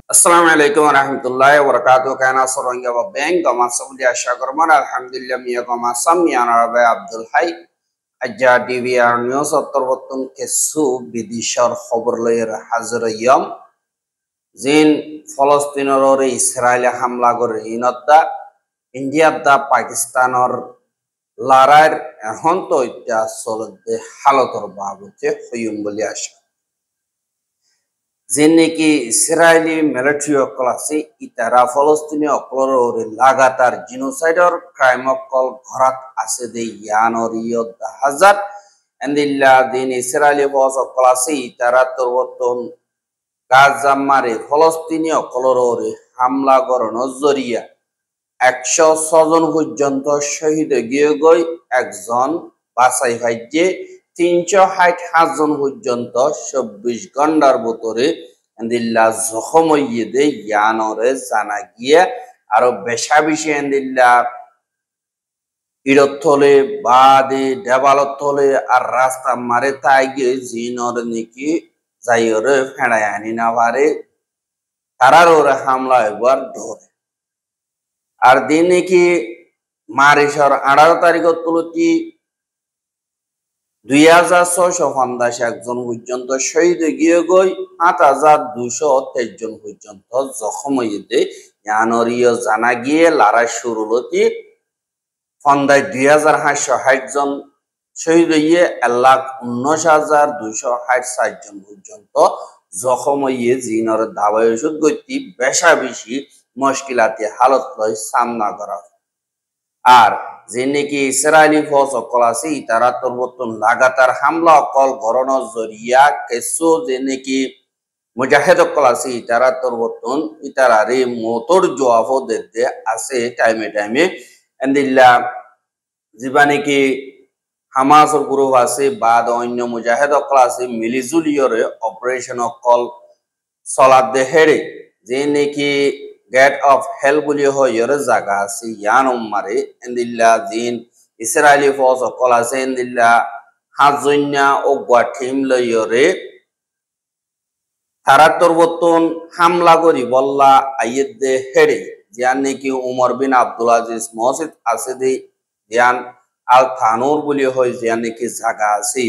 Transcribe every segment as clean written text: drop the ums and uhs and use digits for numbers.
Assalamualaikum warahmatullahi wabarakatuh. Kana soronga wa beng gama sabudi asha korman alhamdulillah miya gama sam yana rabai Abdul Hai ajja DVR news ottorbotun kesu bidishar khobor loyer hazır yom zin Palestinor Israel hamla gore inodda India da Pakistanor larar এখন তো এটা চলতে হালতর বাবুতে হইম বলে আসা যেনেকি Israeli military অকল আছে ইতারা ফলস্তিনি অকলর লাগাতার জিনোসাইডর ক্রাইম অকল ঘরাত আছে দে ইয়ানর ইয়দ হাজার এন্দিল্লা দিন ইসরায়েলি ফস অকল আছে ইতারা তরবতন গাজা মারে ফলস্তিনি অকলর হামলা গরণ জরিয়া 106 জন পর্যন্ত শহীদ গিয়ে গই একজন বাছাই ভাইজে 360 জন পর্যন্ত 24 ঘন্টার ভিতরে এন্দিল্লা জখম হইয়ে দে ইয়ানরে জানা গিয়ে আরো বেশা বেশি এন্দিল্লা ইরথলে বাদে দেবালতলে আর রাস্তা মারে তাই গিয়ে জিনর নাকি যাইরে ফেড়ায় আনি না পারে তারার ওরে হামলা এবার ধরে আর দিনে কি মারিসর 18 তারিখ তুলতি 2650 একজন পর্যন্ত শহীদ গিয়ে গই 8223 জন পর্যন্ত জখম হইতে ইয়ানরিয় জানা গিয়ে লড়াই শুরু হতি ফন্দায় 2860 জন শহীদ হইয়ে 1,19,260 জন পর্যন্ত জখম হইয়ে জিনর দাবাই ওষুধ গতি বেশা বেশি মুশকিলাতে হালত লয় সামনা করা আর যে নাকি ইসরায়েলি ফৌজ অকল আছে তারা তরবতন লাগাতার হামলা অকল গরণ জরিয়া কেসো যে নাকি মুজাহিদ অকল আছে তারা তরবতন ইতারা রে মোটর জবাব দিতে আছে টাইমে টাইমে এন্দিল্লা যিবা নাকি হামাসর গ্রুপ আছে বাদ অন্য মুজাহিদ অকল আছে মিলিজুলিয়রে অপারেশন অকল চলাত দে হেরে যে নাকি গেট অফ হেল বলি হইর জায়গা আছে ইয়ান মারে এন্দিল্লা জিন ইসরায়েলি ফৌজ অকল আছে এন্দিল্লা হাজন্যা ও গোয়াঠিম লইরে তারা তরবতন হামলা করি বল্লা আইয়েদ দে হেড়ে জিয়ান নাকি উমর বিন আব্দুল আজিজ মসজিদ আছে দে জিয়ান আল থানুর বলি হয় জিয়ান নাকি জায়গা আছে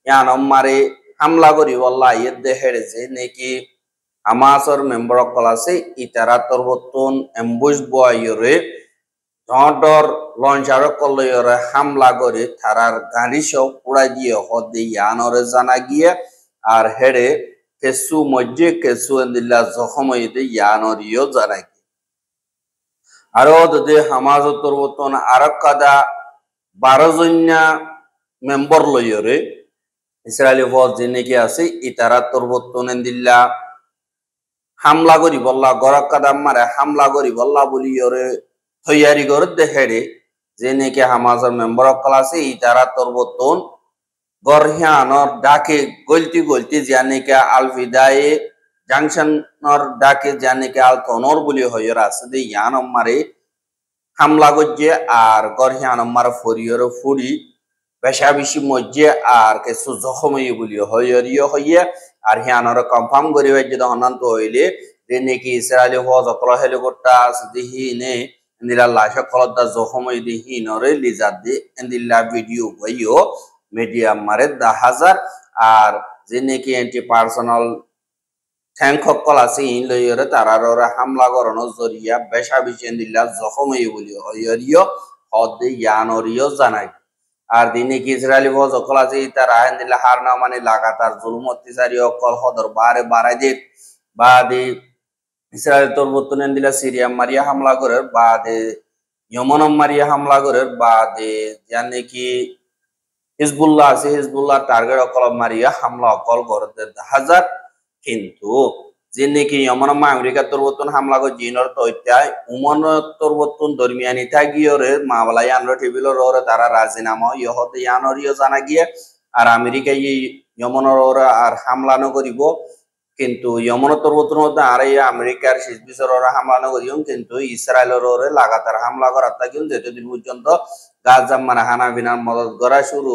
ইয়ান মারে হামলা করি বল্লা আইয়েদ দে হেড়ে যে নাকি হামাসর মেম্বার অকল আছে ইতারা তরবতন এম্বুশ বয়রে ডর লঞ্চার কলয়রে হামলা করে তারার গাড়ি সব উড়াই দিয়ে হদে ইয়ানরে জানা গিয়ে আর হেড়ে কেসু মজ্জে কেসু এন্দিল্লা জখম হইতে ইয়ানরিও জানা গিয়ে আরো দে হামাজ তরবতন আরো কাদা 12 জন্যা মেম্বার লয়রে ইসরায়েলি ফৌজ যে নাকি আছে ইতারা তরবতন এন্দিল্লা হামলা করি বল্লা গরক কাদাম মারে হামলা করি বল্লা বলি ওরে তৈয়ারি করে দেখে যে নাকি হামাজের মেম্বার অকল আছে ইতারা তরবতন গরহিয়ানর ডাকে গলতি গলতি যা নাকি আলফিদায়ে জাংশনর ডাকে যা নাকি আল তনর বলি হইর আছে দে ইয়ান মারে হামলা করছে আর গরহিয়ান মারে ফরিয়র ফুড়ি বেশা বেশি মজ্জে আর কিছু জখম হইয়ে বলি হইয় হইয়ে আর হিয়ানর কনফার্ম করি যদি অনন্ত হইলে যে নাকি ইসরায়েলি ফৌজ অকল হেলিকপ্টার দিহিনে এন্দিলা লাশ কলদা জখম হই দিহিনরে লিজাত দি এন্দিলা ভিডিও হইও মিডিয়া মারে 10,000 আর যে নাকি এন্টি পার্সোনাল ট্যাঙ্ক অকল আছে ইন লইরে তারার হামলা করানো জরিয়া বেশা বেশি এন্দিলা জখম হই বলি হইয় হদ ইয়ানরিও জানাই আর দিনে কি ইসরায়েলি ফৌজ অকল আছে তারা আইনদিল্লা হার না মানে লাগাতার জুলুম অত্যাচারী অকল হদর বারে বাড়াই দিত বাদে ইসরায়েল তরবতন এন্দিল্লা সিরিয়া মারিয়া হামলা করে বাদে ইয়মন মারিয়া হামলা করে বাদে জানে কি হিজবুল্লাহ আছে হিজবুল্লাহ টার্গেট অকল মারিয়া হামলা অকল করে হাজার কিন্তু যে নাকি ইয়মন আমেরিকা তরবতন হামলা করে জিনর তৈত্যায় উমন তরবতন দরমিয়ানি থাকিওরে মাওলাই আনর টেবিলর ওরে তারা রাজিনামা ইহতে ইয়ানরিও জানা গিয়ে আর আমেরিকা ইয়মনর ওরা আর হামলা ন করিব কিন্তু ইয়মন তরবতন মধ্যে আর এই আমেরিকার শেষ বিচার ওরা হামলা ন করিও কিন্তু ইসরায়েলের ওরে লাগাতার হামলা করার থাকিও যেতদিন পর্যন্ত গাজা মানে হানা বিনার মদত করা শুরু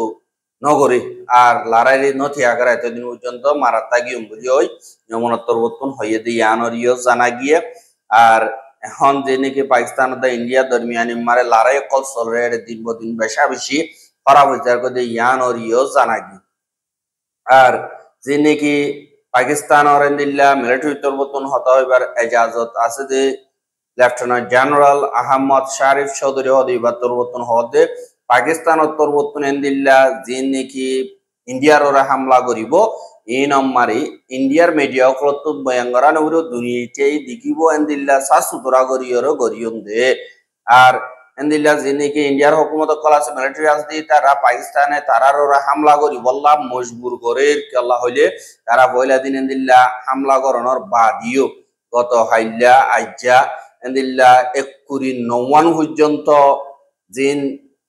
নগরী আর লারাইরি নথি আগার এতদিন পর্যন্ত মারাত্তা গিয়ে বুঝি ওই যমনোত্তর বর্তন হইয়ে দিয়ে ইয়ানরিও জানা গিয়ে আর এখন যে নাকি পাকিস্তান ইন্ডিয়া দরমিয়ানি মারে লড়াই কল চলরে দিন দিন বেশা বেশি খারাপ হইতে করে ইয়ানরিও জানা গিয়ে আর যে নাকি পাকিস্তান অরেন্দিল্লা মিলিটারি তরবতন হতা হইবার এজাজত আছে যে লেফটেন্যান্ট জেনারেল আহমদ শারিফ চৌধুরী হদিবার তরবতন হদে পাকিস্তান তরবতন এন্দিল্লা যে নাকি ইন্ডিয়ার ওরা হামলা করিব এই নম্বরে ইন্ডিয়ার মিডিয়া অকলত ভয়ঙ্করা নবীর দুনিয়াতেই দেখিব এন্দিল্লা সাসুতরা করিয়র গরিয়ম দে আর এন্দিল্লা যে নাকি ইন্ডিয়ার হুকুমত কল আছে মিলিটারি আছে তারা পাকিস্তানে তারার ওরা হামলা করি বললাম মজবুর করে আল্লাহ হইলে তারা পয়লা দিন এন্দিল্লা হামলা করানোর বাদিও গত হাইল্লা আজ্জা এন্দিল্লা 1 পর্যন্ত জিন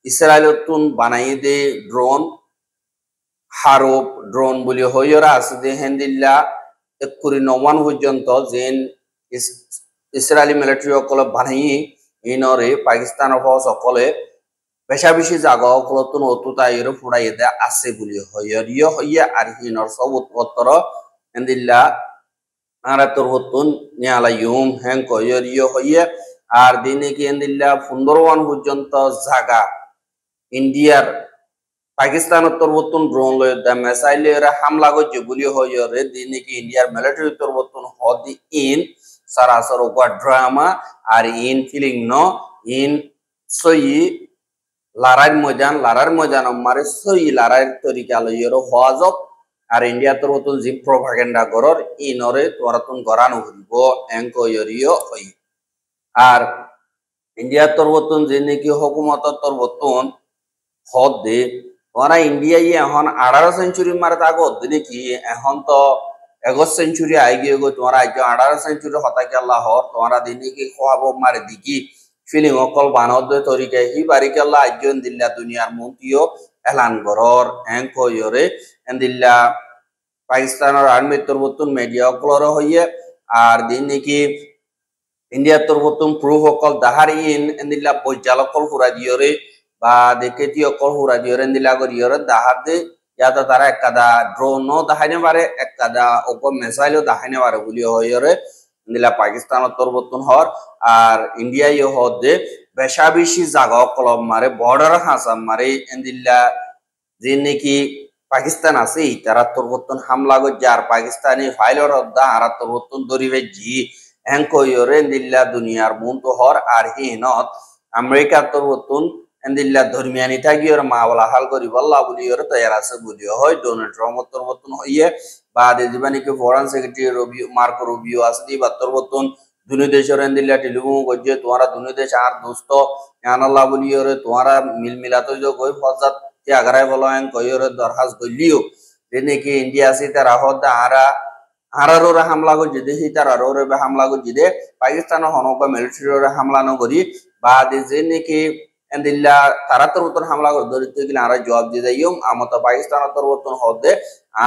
ইসরায়েলতুন বানাই দে ড্রোন হারব ড্রোন বলি হইরা আছে যে হেন্দিল্লা 1 পর্যন্ত জিন ইসরায়েলি মিলিটারি সকল বানাই ইনরে পাকিস্তানের ফৌজ সকলে বেশা বেশি জায়গা সকলতুন অতুতাইর ফুড়াই দে আছে বলি হইয়া হইয়া আর হিনর সব উত্তর হেন্দিল্লা আরা তোর হতুন নিয়ালাইম হ্যাং কইরিও হইয়া আর দিনে কি এন্দিল্লা 15 পর্যন্ত জায়গা ইন্ডিয়ার পাকিস্তান তরবতন ড্রোন লয় দা মিসাইলের হামলা করছে বলি হইয়া রে দিনে কি ইন্ডিয়ার মিলিটারি তরবতন হদি ইন সারাসর ওয়া ড্রামা আর ইন ফিলিং নো ইন সই লারার ময়দান মারে সই লারার তরিকা লইয়ের হওয়াজব আর ইন্ডিয়া তরবতন জি প্রোপাগান্ডা করর ইনরে তোরাতুন গরানো হইব এঙ্কয়রিও হই আর ইন্ডিয়া তরবতন যে নাকি হুকুমত তরবতন হদ দে ওরা ইন্ডিয়া এখন 18 সেঞ্চুরি মারে তাকে হদ্দে নাকি এখন তো 21 সেঞ্চুরি আই গিয়ে গো তোমার আজ 18 সেঞ্চুরি হতাকে আল্লাহ তোমরা দিনে কি খোয়াবো মারে দিকি ফিলিং অকল বানদ তরিকা হি বারিকে আল্লাহ আজ্জন দিল্লা দুনিয়ার মন্ত্রীও এলান করর এঙ্কয়রে এন্দিল্লা পাকিস্তানের আর্মি তরবতন মিডিয়া অকলর হইয়ে আর দিন নাকি ইন্ডিয়া তরবতন প্রুফ অকল দাহার ইন এন্দিল্লা পরিচালকল ফুরা দিয়রে বা দেখেতি অকল ফুরা দিয়রে এন্দিল্লা করিয়রে দাহার দে ইয়াতে তারা একাদা ড্রোনও দেখাইনে পারে একাদা অকল মিসাইলও দেখাইনে পারে বলি হইয়রে এন্দিল্লা পাকিস্তানের তরবতন হর আর ইন্ডিয়াই হদ দে বেশা বেশি জায়গা অকল মারে বর্ডার হাসাম মারে এন্দিল্লা যে নাকি পাকিস্তান আছে তারা তরবতন হামলা করছে আর পাকিস্তানি ফাইলর হদ্দা আর তরবতন দরিবে জি এঙ্কয়রে এন্দিল্লা দুনিয়ার মন্ত হর আর হিনত আমেরিকা তরবতন এন্দিল্লা ধর্মিয়ানি থাকিওর মাওলা হাল করি বল্লা বলিওর তৈয়ার আছে বলিও হয় ডোনাল্ড ট্রাম্প তরবতন হইয়ে বা দেশবাণীকে ফরেন সেক্রেটারি মার্কো রুবিও আছে দি বা তরবতন দুনি দেশের এন্দিল্লা টেলিফোন করছে তোমারা দুনি দেশ আর দোস্ত আনাল্লাহ বলিওর তোমারা মিলমিলাত গই ফজাত আগারাই বলো কইরে দরখাস গলিও যে নাকি ইন্ডিয়া আছে তারা হদ আরার হামলা করছে দেখি তার আরো হামলা করছে দে পাকিস্তানের হনক মিলিটারি হামলা নগরি বা যে নাকি এন্দিল্লা তারা তরবতন হামলা করে ধরিতে গেলে আর জবাব দিয়ে যাইও আমার তো পাকিস্তানের তরবতন হদে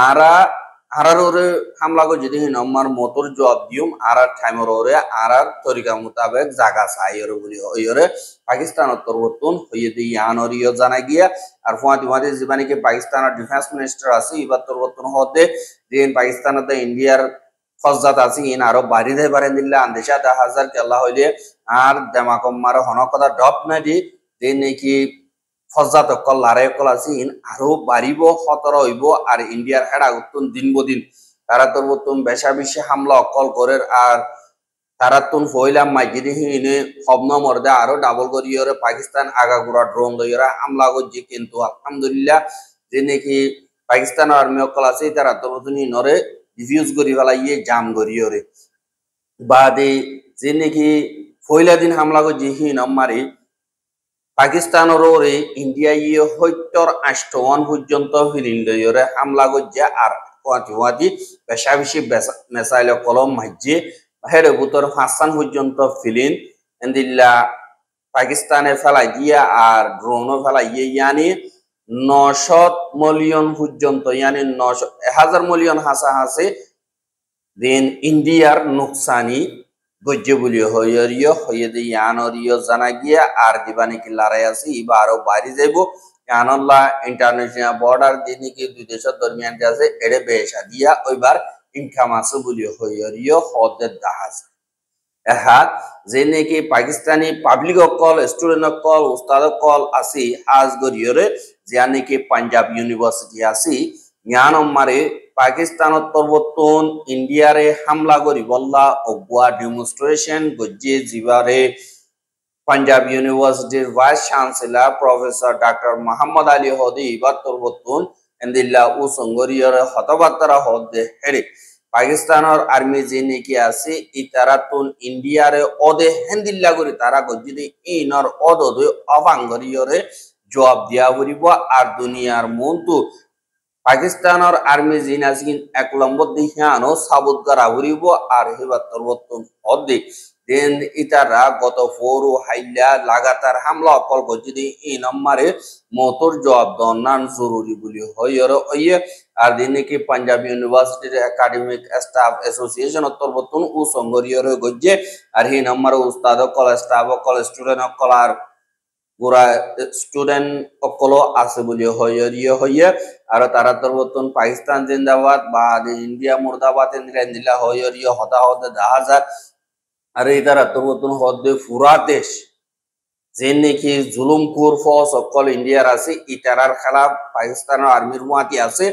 আরার হামলা করছে দেখি আমার মতর জবাব দিও আর টাইমর ওরে আর তরিকা মোতাবেক জায়গা চাইরে বলি হইরে পাকিস্তানের তরবতন হইয়ে দিয়ে ইয়ানরিও জানা গিয়া আর ফুয়াতি জীবানীকে পাকিস্তানের ডিফেন্স মিনিস্টার আছে এবার তরবতন হতে দিন পাকিস্তানের ইন্ডিয়ার ফজাত আছে ইন আরো বাড়ি দেয় পারেন দিল্লা আন্দেশা 10,000 কেল্লা হইলে আর দেমাকম মারে হনকতা ডপ না দি যে নাকি ফজাত অকল লারাই অকল আছে ইন আরো বাড়িব 17 হইব আর ইন্ডিয়ার হেডা উত্তন দিন বদিন তারা তরবতন বেশা বেশি হামলা অকল করে আর তারা তুন ফইলাম মাইজিদি হিনে হবন মর্দে আরো ডাবল করিয়রে পাকিস্তান আগাগুড়া ড্রোন লইরা হামলা করছে কিন্তু আলহামদুলিল্লাহ যে নাকি পাকিস্তান আর্মি অকল আছে তারা তরবতন নরে রিভিউজ করি ফেলাইয়ে জাম করিয়রে বাদে যে নাকি ফইলা দিন হামলা করছে হিন মারি পাকিস্তানের ওরে ইন্ডিয়া ইয়ে 78 পর্যন্ত ফিলিং লইরে হামলা করছে আর ওয়াতি বেশা বেশি মেসাইল কলম মাঝে হেরে বুতর 5 পর্যন্ত ফিলিং এন্দিল্লা পাকিস্তানে ফেলাই দিয়া আর ড্রোনও ফেলাইয়ে ইয়ানি 900 মিলিয়ন পর্যন্ত ইয়ানি 1000 মিলিয়ন হাসা হাসে দেন ইন্ডিয়ার নুকসানি গজ্জে বলি হইয়ে দিয়ে ইয়ানরিও জানা গিয়া আর দিবানি কি লড়াই আছে এবার আরো বাড়ি যাইব ইয়ানল্লাহ ইন্টারন্যাশনাল বর্ডার দিনে কি দুই দেশের দরমিয়ান যে আছে এড়ে বেশা দিয়া ওইবার ইনকাম আছে বলি হইয়রিও হদের দাহাজ এহা যে নাকি পাকিস্তানি পাবলিক অকল স্টুডেন্ট অকল উস্তাদ অকল আসি আজ গরিয়রে যে নাকি পাঞ্জাব ইউনিভার্সিটি আসি জ্ঞান মারে পাকিস্তানত পরবর্তন ইন্ডিয়ারে হামলা করি বল্লা অগুয়া ডেমনস্ট্রেশন গজ্জে জিবারে পাঞ্জাব ইউনিভার্সিটির vice chancellor professor doctor Mohammad Ali হদি ইবার পরবর্তন এন্দিল্লা ও সংগরিয়র হতবার্তারা হদে হেরে পাকিস্তানের আর্মি যে নাকি আছে ইতারাতুন ইন্ডিয়ারে অদে হেন্দিল্লা করে তারা গজ্জিদি ইনর অদে অবাঙ্গরিয়রে জবাব দিয়া বলিব আর দুনিয়ার মন্তু পাকিস্তানের আর্মি জিনাজিন এক নম্বর দিহানো সাবুত করা হরিব আর হেবার তরবর্তন হদে দেন ইতারা গত ফোরু হাইলা লাগাতার হামলা অকল গজ্জিদি ই নম্বরে মতর জবাব দনান জরুরি বলি হইয়ে আর দিন নাকি পাঞ্জাব ইউনিভার্সিটির একাডেমিক স্টাফ অ্যাসোসিয়েশন তরবর্তন ও সংগরিয়রে গজ্জে আর হি নম্বরে উস্তাদ অকল স্টাফ অকল স্টুডেন্ট অকল আর পুরা স্টুডেন্ট অকল আছে বলি হইয়ে আর তারা তরবর্তন পাকিস্তান জিন্দাবাদ বা ইন্ডিয়া মুর্দাবাদ দিলা হইয়ে হতাহত দেখা আর এই তারা তরবর্তন হদে পুরা দেশ যে নাকি জুলুমকুর ফস অকল ইন্ডিয়ার আছে ইতারার খেলাফ পাকিস্তানের আর্মির মুয়াতি আছে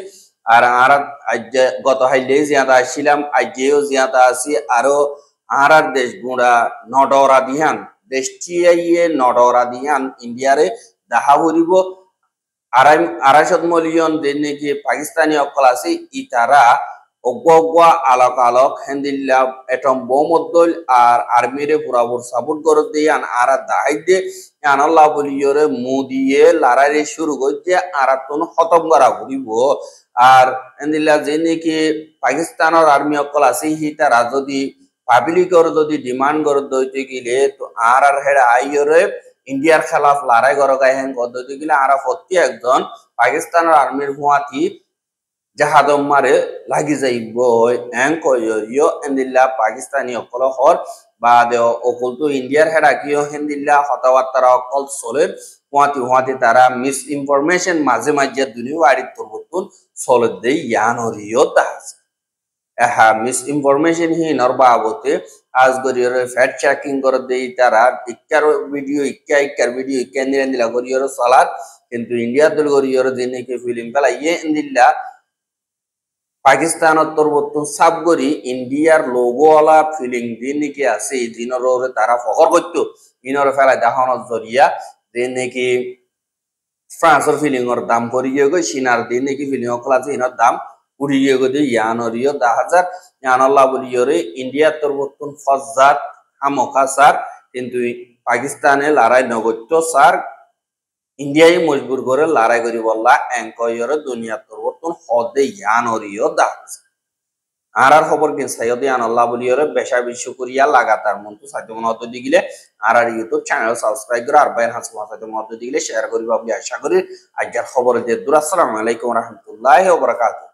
আর আর গত হাইলে জিয়াদা আসছিলাম আজেও জিয়াদা আছি আরো আর দেশ গুড়া নডরা দিহান দেশটিয়ে নডরা দিহান ইন্ডিয়ারে দেখা করিব 250 মিলিয়ন দেন নাকি পাকিস্তানি অকল আছে ইতারা অগুয়া আলোক আলোক হেন্দিল্লা এটম বোমদ্দল আর আর্মিরে পুরাপুর সাপোর্ট করে দিয়ে আর দাহাই দিয়ে আনাল্লাহ বলিয়রে মুদিয়ে লড়াই শুরু করছে আর তখন খতম করা ঘুরিব আর হেন্দিল্লা যে নাকি পাকিস্তানের আর্মি অকল আছে হি তারা যদি পাবলিকর যদি ডিমান্ড করে দইতে গেলে তো আর হেড আইয়রে ইন্ডিয়ার খেলাফ লড়াই করে গায়ে হ্যাং করতে গেলে আর প্রতি একজন পাকিস্তানের আর্মির হুয়াতি জাহাদম মারে লাগি যাইব এং কইয়রিও এন্দিল্লা পাকিস্তানি অকল হর বা দে অকল তো ইন্ডিয়ার হেডা কিও হেন্দিল্লা হতাবার্তারা অকল চলে হুয়াতি তারা মিস ইনফরমেশন মাঝে মাঝে দুনিয়া বাড়ির তরবতুন চলে দেই ইয়ানরিও দাস এহা মিস ইনফরমেশন হি নরবাবতে আজ গরিয়র ফ্যাক্ট চেকিং করে দেই তারা ইক্কার ভিডিও ইক্কার ভিডিও নিলা গরিয়র সালাত কিন্তু ইন্ডিয়া দল গরিয়র দিনে কে ফিল্ম পেলা ইয়ে এন্দিল্লা পাকিস্তান তরবর্তন সাবগরি ইন্ডিয়ার লোগোওয়ালা ফিলিং দিন নাকি আছে দিনের তারা ফখর করতো ইনর ফেলা দেখানোর জরিয়া দিন নাকি ফ্রান্সের ফিলিংর দাম পড়িয়ে গই চীনার দিন নাকি ফিলিং অকল আছে ইনর দাম উড়িয়ে গই ইয়ানরিও 10,000 ইয়ানল্লাহ বলিয়রে ইন্ডিয়া তরবর্তন ফজাত হামকা সার কিন্তু পাকিস্তানে লড়াই নগত্য সার ইন্ডিয়াই মজবুর করে লড়াই করি বললা এঙ্কয়র দুনিয়া তরবর্তন হদে ইয়ানরিও দাস আর খবর কিন সাইয়দে আনাল্লাহ বলিয়রে বেশা বিশ্ব করিয়া লাগাতার মন্তু সাধ্য মত দিগিলে আর ইউটিউব চ্যানেল সাবস্ক্রাইব করে আর বাইন হাস সাধ্য মত দিগিলে শেয়ার করিবা বলি আশা করি আজকের খবর যে আসসালামু আলাইকুম ওয়া রাহমাতুল্লাহি ওয়া বারাকাতুহু।